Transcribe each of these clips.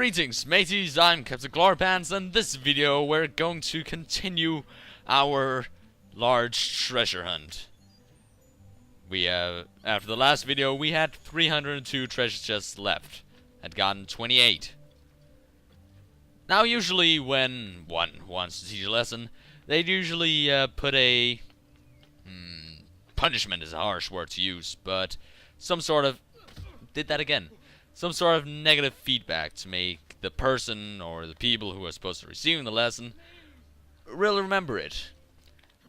Greetings mateys, I'm Captain Glorpants, and in this video we're going to continue our large treasure hunt. After the last video we had 302 treasure chests left, had gotten 28. Now usually when one wants to teach a lesson, they'd usually put a... punishment is a harsh word to use, but some sort of... some sort of negative feedback to make the person or the people who are supposed to receive the lesson really remember it.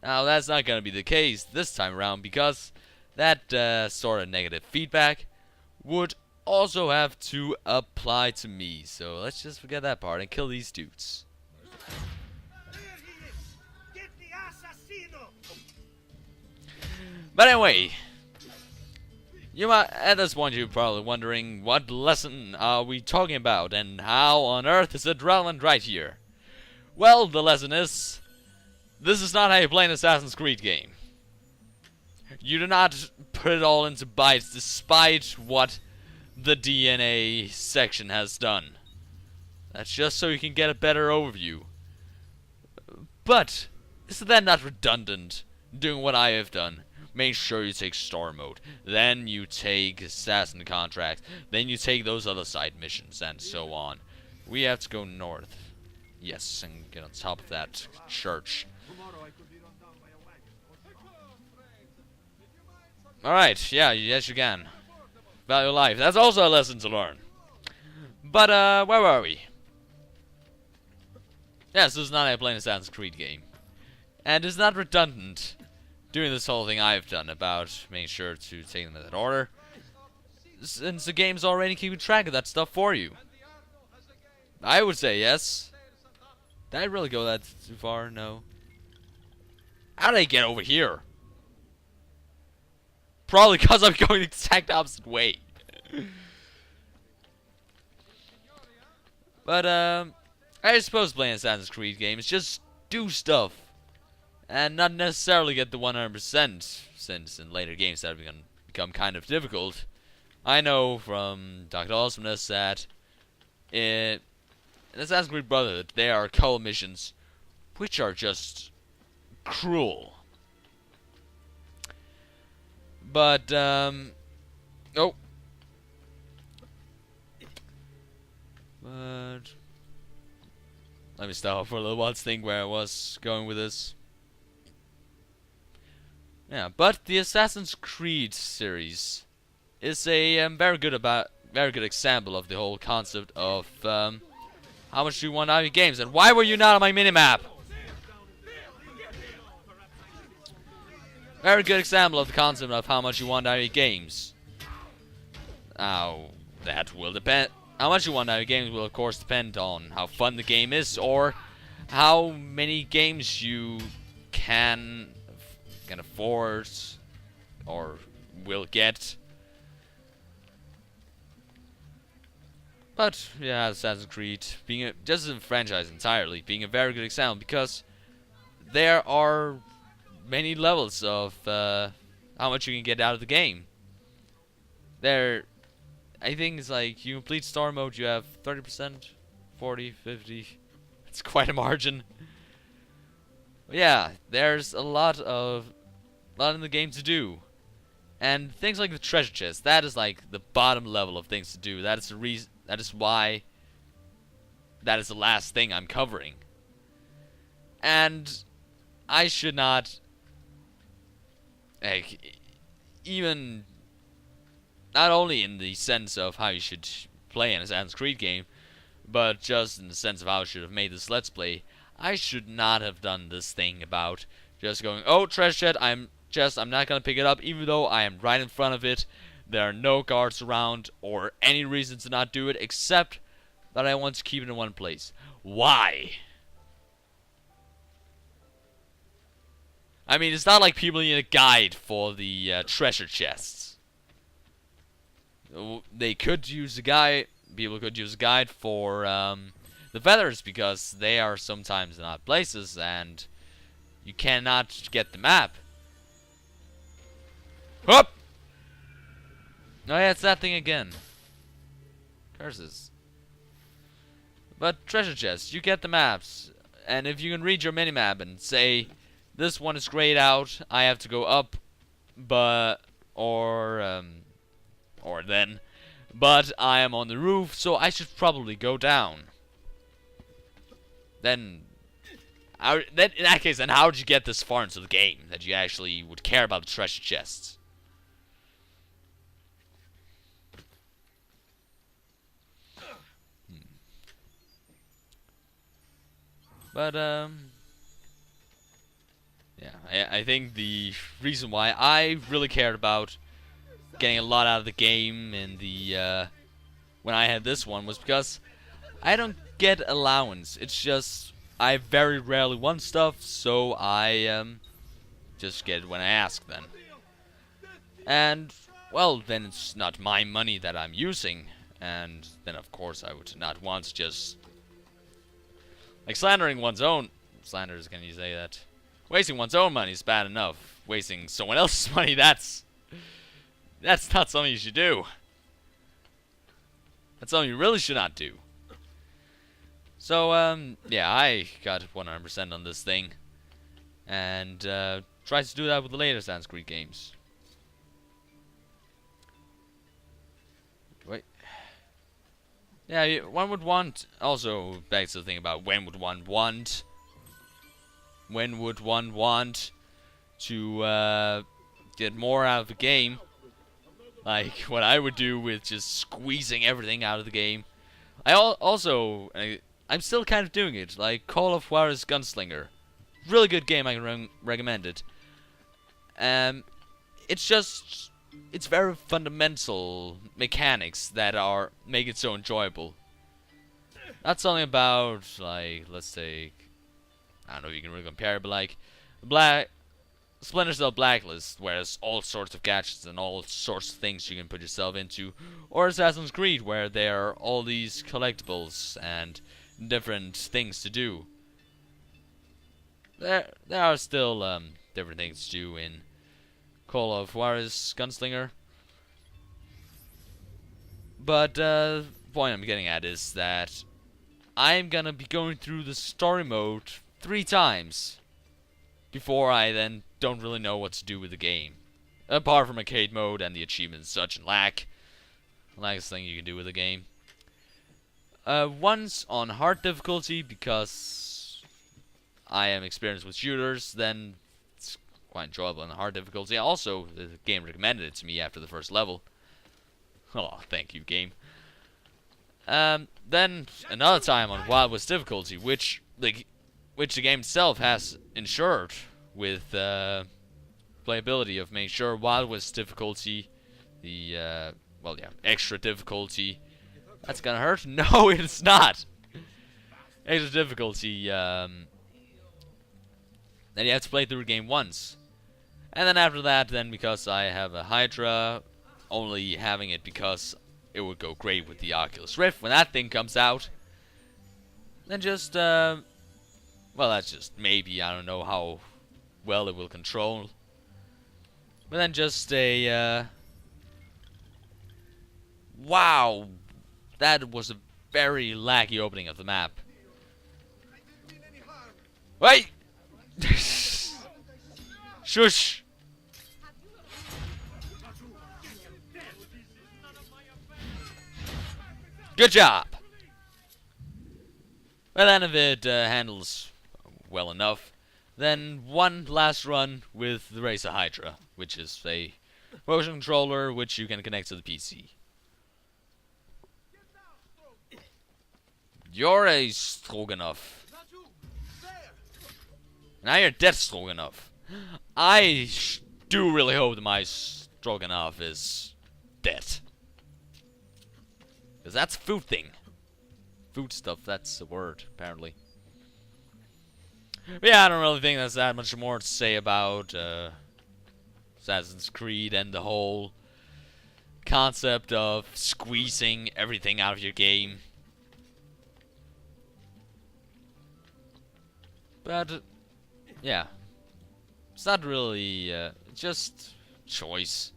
Now that's not going to be the case this time around, because that sort of negative feedback would also have to apply to me. So let's just forget that part and kill these dudes. But anyway, you might, at this point you're probably wondering, what lesson are we talking about and how on earth is it relevant right here? Well, the lesson is, this is not how you play an Assassin's Creed game. You do not put it all into bytes despite what the DNA section has done. That's just so you can get a better overview. But, isn't that not redundant, doing what I have done? Make sure you take Star Mode, then you take Assassin Contracts, then you take those other side missions, and so on. We have to go north. Yes, and get on top of that church. Alright, yeah, yes you can. Value life, that's also a lesson to learn. But, where were we? Yes, this is not a plain Assassin's Creed game. And it's not redundant doing this whole thing I've done about making sure to take them in that order, since the game's already keeping track of that stuff for you. I would say yes. Did I really go that too far? No. How did I get over here? Probably because I'm going the exact opposite way. But, I suppose playing Assassin's Creed games, just do stuff. And not necessarily get the 100%, since in later games that have become kind of difficult. I know from Dr. Awesomeness that in Assassin's Creed Brotherhood, there are co missions which are just cruel. But, oh. But let me stop for a little while to think where I was going with this. Yeah, but the Assassin's Creed series is a very good example of the whole concept of how much do you want out of your games, and why were you not on my minimap? Very good example of the concept of how much you want out of your games. Now, that will depend. How much you want out of your games will of course depend on how fun the game is, or how many games you can afford or will get. But yeah, Assassin's Creed being just as a franchise entirely being a very good example, because there are many levels of how much you can get out of the game. I think it's like you complete Star Mode, you have 30%, 40, 50. It's quite a margin. But yeah, there's a lot in the game to do, and things like the treasure chest, that is like the bottom level of things to do. That is the reason. That is why. That is the last thing I'm covering, and I should not, like, even not only in the sense of how you should play an Assassin's Creed game, but just in the sense of how I should have made this Let's Play. I should not have done this thing about just going, oh, treasure chest, I'm not going to pick it up, even though I am right in front of it. There are no guards around, or any reason to not do it, except that I want to keep it in one place. Why? I mean, it's not like people need a guide for the treasure chests. They could use a guide. People could use a guide for the feathers, because they are sometimes in odd places and you cannot get the map. Up! Oh yeah, it's that thing again. Curses. But treasure chests, you get the maps, and if you can read your minimap and say, this one is grayed out, I have to go up, but or then, but I am on the roof, so I should probably go down. Then in that case, then how did you get this far into the game that you actually would care about the treasure chests? But yeah, I think the reason why I really cared about getting a lot out of the game in the when I had this one was because I don't get allowance. It's just I very rarely want stuff, so I just get it when I ask then. And well, then it's not my money that I'm using, and then of course I would not want to just like slandering one's own. Slanders, can you say that? Wasting one's own money is bad enough. Wasting someone else's money, that's not something you should do. That's something you really should not do. So, yeah, I got 100% on this thing. And, try to do that with the later Assassin's Creed games. Wait. Yeah, one would want, also begs the thing about when would one want to, get more out of the game. Like, what I would do with just squeezing everything out of the game. I'm still kind of doing it, like Call of Juarez Gunslinger. Really good game, I can recommend it. It's very fundamental mechanics that make it so enjoyable. Not something about, like, let's say, I don't know if you can really compare it, but like, Splinter Cell Blacklist, where there's all sorts of gadgets and all sorts of things you can put yourself into, or Assassin's Creed, where there are all these collectibles and different things to do. There are still different things to do in Call of Juarez Gunslinger, but the point I'm getting at is that I'm gonna be going through the story mode 3 times before I then don't really know what to do with the game. Apart from arcade mode and the achievements such and last thing you can do with the game. Once on hard difficulty, because I am experienced with shooters, then it's quite enjoyable on the hard difficulty. Also, the game recommended it to me after the first level. Oh, thank you, game. Then another time on Wild West difficulty, which the game itself has ensured with playability of making sure Wild West difficulty, the extra difficulty. That's gonna hurt? No, it's not. Extra difficulty. Then you have to play through the game once, and then after that, then because I have a Hydra, only having it because it would go great with the Oculus Rift when that thing comes out. Then just well, that's just maybe, I don't know how well it will control. But then just a wow, that was a very laggy opening of the map. Wait! Shush! Good job! Well, then if it handles well enough, then one last run with the Racer Hydra, which is a motion controller which you can connect to the PC. You're a Stroganoff. Now you're dead Stroganoff. I do really hope that my Stroganoff is dead. Because that's a food thing. Food stuff, that's the word, apparently. But yeah, I don't really think there's that much more to say about Assassin's Creed and the whole concept of squeezing everything out of your game. But, yeah. It's not really, just choice.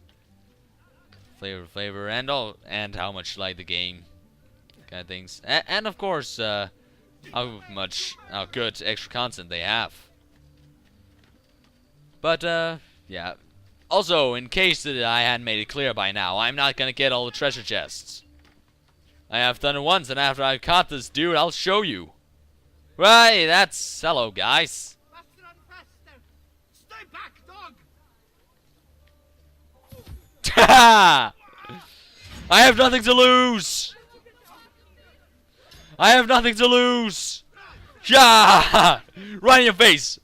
Flavor, and how much you like the game. kind of things, and of course, how good extra content they have. But yeah. Also, in case that I hadn't made it clear by now, I'm not gonna get all the treasure chests. I have done it once, and after I've caught this dude, I'll show you. Right, that's hello, guys. Stay back, dog. I have nothing to lose. I have nothing to lose. Yeah, right in your face.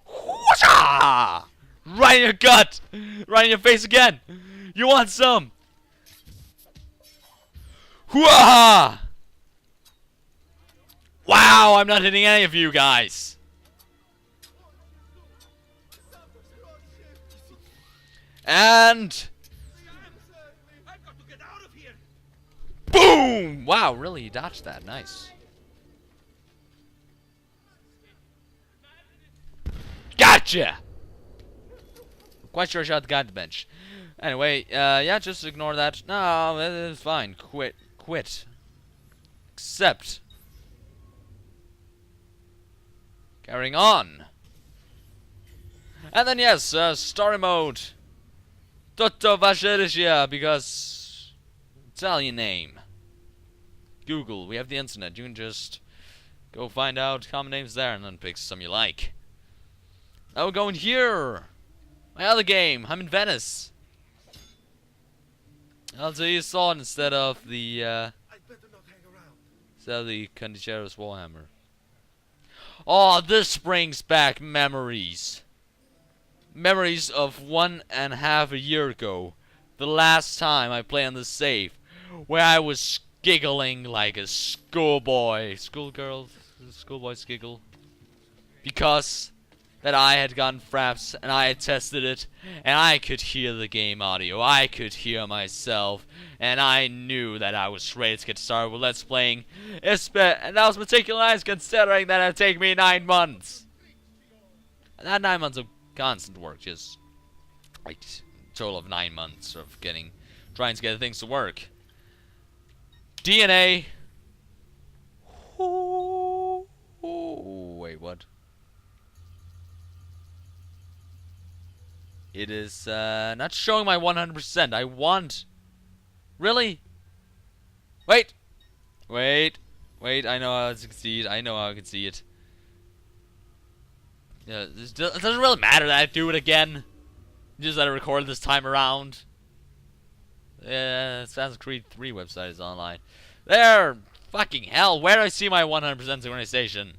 Whoosha! Right in your gut. Right in your face again. You want some? Hoo-ah! Wow, I'm not hitting any of you guys. And I've got to get out of here. boom! Wow, really, you dodged that. Nice. Gotcha! Quite sure I shot the guy at the bench. Anyway, yeah, just ignore that. No, that is fine. Quit. Accept. Carrying on. And then yes, story mode. Tutto Pareschi, because Italian name. Google, we have the internet. You can just go find out common names there and then pick some you like. Now we're going here. My other game. I'm in Venice. I'll tell you saw it instead of the I'd better not hang around. instead of the Condicero's Warhammer. Oh, this brings back memories. Memories of 1.5 years ago. The last time I played on the save. Where I was giggling like a schoolboy. Schoolboy giggle. Because that I had gotten Fraps and I had tested it. And I could hear the game audio. I could hear myself. And I knew that I was ready to get started with Let's Playing. And that was meticulous considering that it take me 9 months. Not 9 months of constant work, just like a total of 9 months of trying to get things to work. DNA. Ooh, wait, what? It is not showing my 100%. I want. Really? Wait. I know how to succeed. I know how I can see it. Yeah, it doesn't really matter that I do it again. Just that I recorded this time around. Yeah, Assassin's Creed 3 website is online. There! Fucking hell, where do I see my 100% synchronization?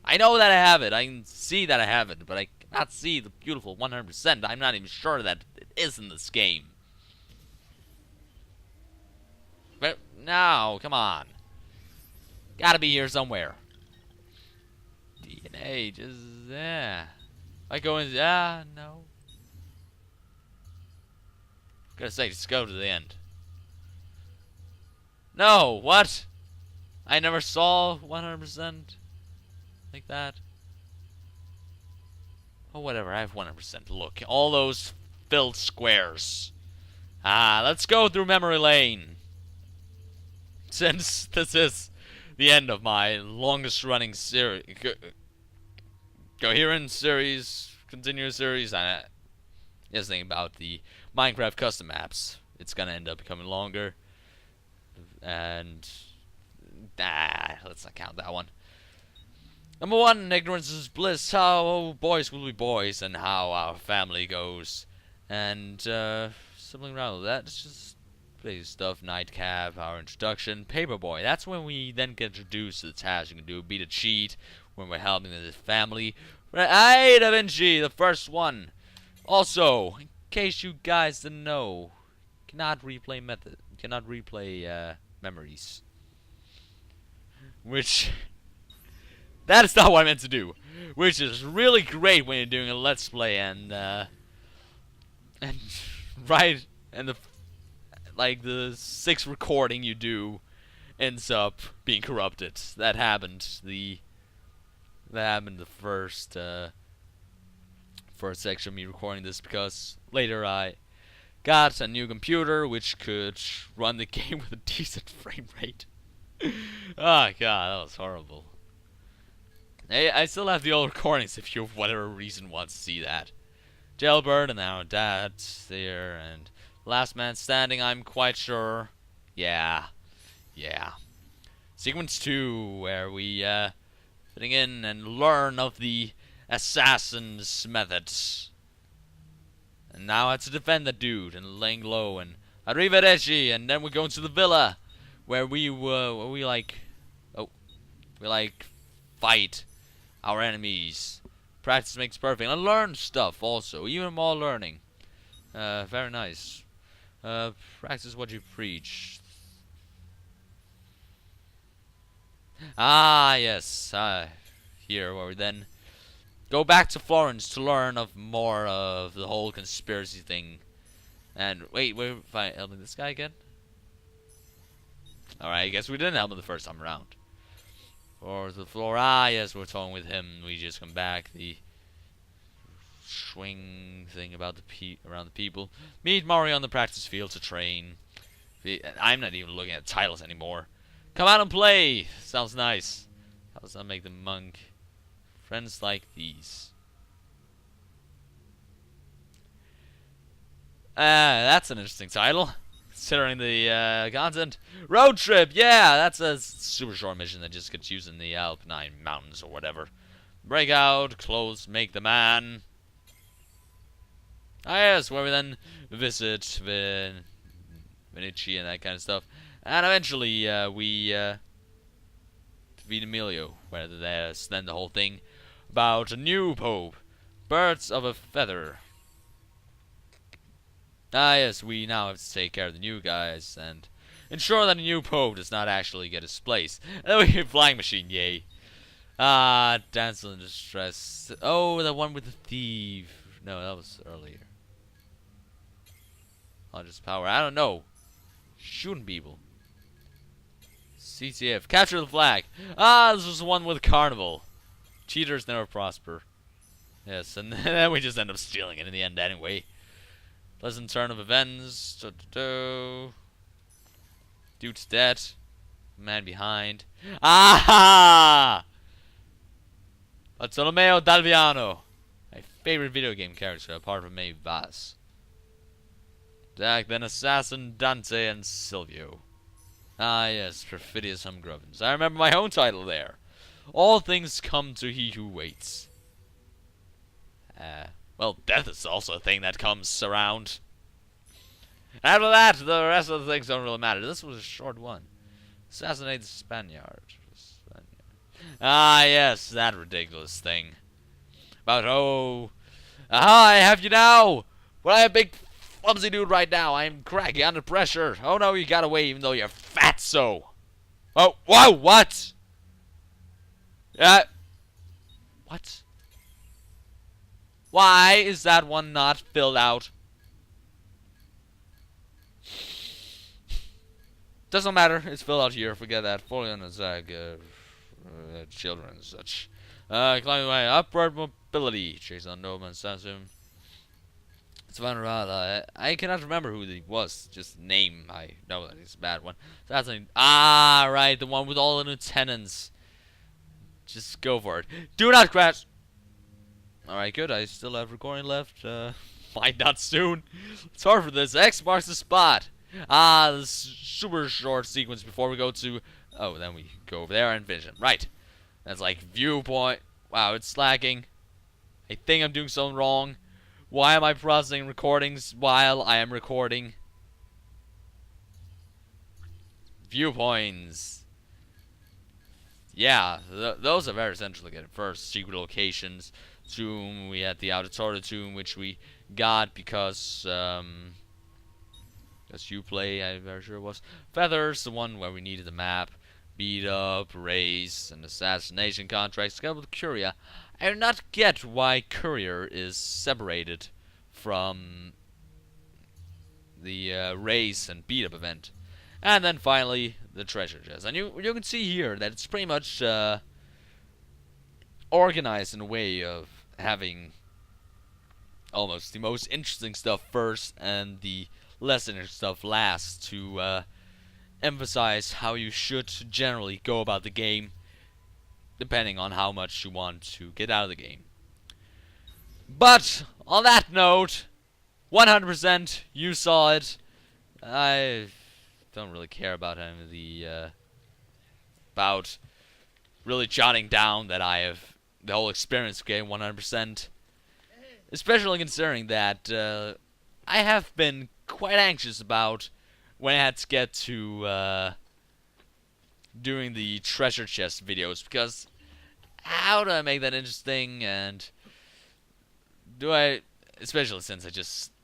I know that I have it. I can see that I have it, but I cannot see the beautiful 100%. I'm not even sure that it is in this game. But, no, come on. Gotta be here somewhere. DNA, just, yeah. I go in, no. Gotta say, just go to the end. No, what? I never saw 100% like that. Oh, whatever, I have 100%. Look, all those filled squares. Let's go through memory lane. Since this is the end of my longest running series, coherent series, continuous series, I just thinking about the Minecraft custom maps. It's gonna end up becoming longer, and let's not count that one. Number 1, ignorance is bliss. How boys will be boys, and how our family goes, and something around with that. It's just basic stuff. Nightcap, our introduction, Paperboy. That's when we then get introduced to the tasks you can do. Beat a cheat when we're helping the family. Right, Da Vinci, the first one. Also, in case you guys didn't know, cannot replay memories. Which that is not what I meant to do. Which is really great when you're doing a let's play and right and the 6th recording you do ends up being corrupted. That happened the first section of me recording this, because later I got a new computer which could run the game with a decent frame rate. Oh god, that was horrible. Hey, I still have the old recordings if you, for whatever reason, want to see that. Jailbird and now Dad's there, and Last Man Standing, I'm quite sure. Yeah. Sequence 2, where we, fitting in and learn of the assassin's methods. And now I have to defend the dude, and laying low, and Arrivederci, and then we go into the villa, where we fight our enemies. Practice makes perfect, and learn stuff also, even more learning. Very nice. Practice what you preach. Ah, yes. Here, where we then go back to Florence to learn of more of the whole conspiracy thing. And wait, we're helping this guy again? Alright, I guess we didn't help him the first time around. Or the floor. Ah, yes, we're talking with him. We just come back. The swing thing about around the people. Meet Mario on the practice field to train. I'm not even looking at titles anymore. Come out and play. Sounds nice. How does that make the monk? Friends like these. That's an interesting title, considering the content. Road trip, yeah, that's a super short mission that just gets used in the Alpine Mountains or whatever. Break out, clothes, make the man. Ah, yes, where we then visit Vinici and that kind of stuff. And eventually, we defeat Emilio, where there's then the whole thing about a new pope. Birds of a feather. Ah, yes, we now have to take care of the new guys and ensure that the new pope does not actually get displaced. And then we get flying machine, yay. Ah, damsel in distress. Oh, the one with the thief. No, that was earlier. Just power. I don't know. Shooting people. CTF. Capture the flag. Ah, this was the one with Carnival. Cheaters never prosper. Yes, and then we just end up stealing it in the end anyway. Pleasant turn of events. Dude's dead. Man behind. Ah! Bartolomeo Dalviano. My favorite video game character apart from maybe Vaz. Zack, then Assassin, Dante, and Silvio. Ah, yes, Perfidious Humgrubbins. I remember my own title there. All things come to he who waits. Well, death is also a thing that comes around. After that, the rest of the things don't really matter. This was a short one. Assassinate the Spaniard. Ah, yes, that ridiculous thing. About, aha, I have you now! Well, I have a big clumsy dude right now. I'm cracking under pressure. Oh no, you got away even though you're fatso. Oh, whoa, what? What? Why is that one not filled out? Doesn't matter. It's filled out here. Forget that. Fully on the Zag, children and such. Climbing my upward mobility. Chase on no man's Sansum. It's Vanarada. I cannot remember who he was. Just name. I know that he's a bad one. So that's right. The one with all the lieutenants. Just go for it. Do not crash. Alright, good. I still have recording left. Find out soon. It's hard for this. X marks the spot. This super short sequence before we go to... Oh, then we go over there and finish it. Right. That's like viewpoint. Wow, it's lagging. I think I'm doing something wrong. Why am I processing recordings while I am recording? Viewpoints. Yeah, those are very essential to get at first. Secret locations. Tomb, we had the Auditoria tomb, which we got because you play, I'm very sure it was. Feathers, the one where we needed the map. Beat up, race, and assassination contracts. Together with Curia. I do not get why Courier is separated from the race and beat up event. And then finally, the treasure chest. And you can see here that it's pretty much organized in a way of having almost the most interesting stuff first and the less interesting stuff last to emphasize how you should generally go about the game, depending on how much you want to get out of the game. But on that note, 100%, you saw it. I don't really care about any of the about really jotting down that I have the whole experience game 100%. Especially considering that I have been quite anxious about when I had to get to doing the treasure chest videos, because how do I make that interesting, and do I, especially since it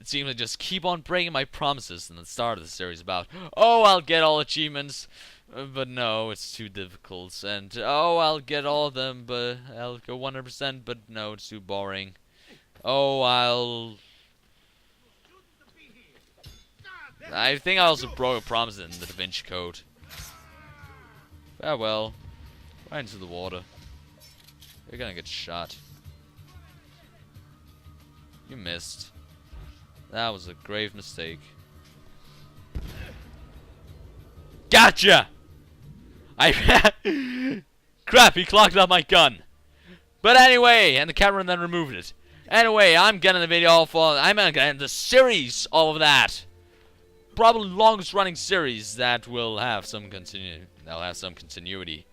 seems I just keep on breaking my promises in the start of the series about, oh, I'll get all achievements, but no, it's too difficult, and oh, I'll get all of them, but I'll go 100%, but no, it's too boring. Oh, I think I also broke a promise in the Da Vinci Code. Farewell. Right into the water. You're gonna get shot. You missed. That was a grave mistake. Gotcha! Crap, he clogged up my gun. But anyway, and the camera then removed it. Anyway, I'm getting the video for. I'm gonna end the series of that. Probably longest running series that will have some continuity.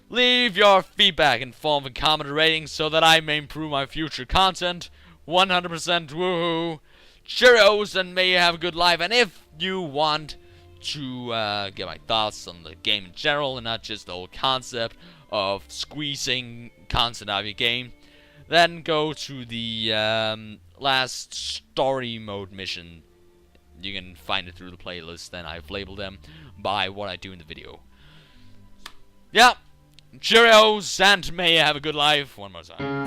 Leave your feedback in form of a comment or rating so that I may improve my future content. 100% woohoo. Cheerios, and may you have a good life. And if you want to get my thoughts on the game in general and not just the whole concept of squeezing content out of your game, then go to the last story mode mission. You can find it through the playlist, and I've labeled them by what I do in the video. Yeah, cheerios, and may you have a good life one more time.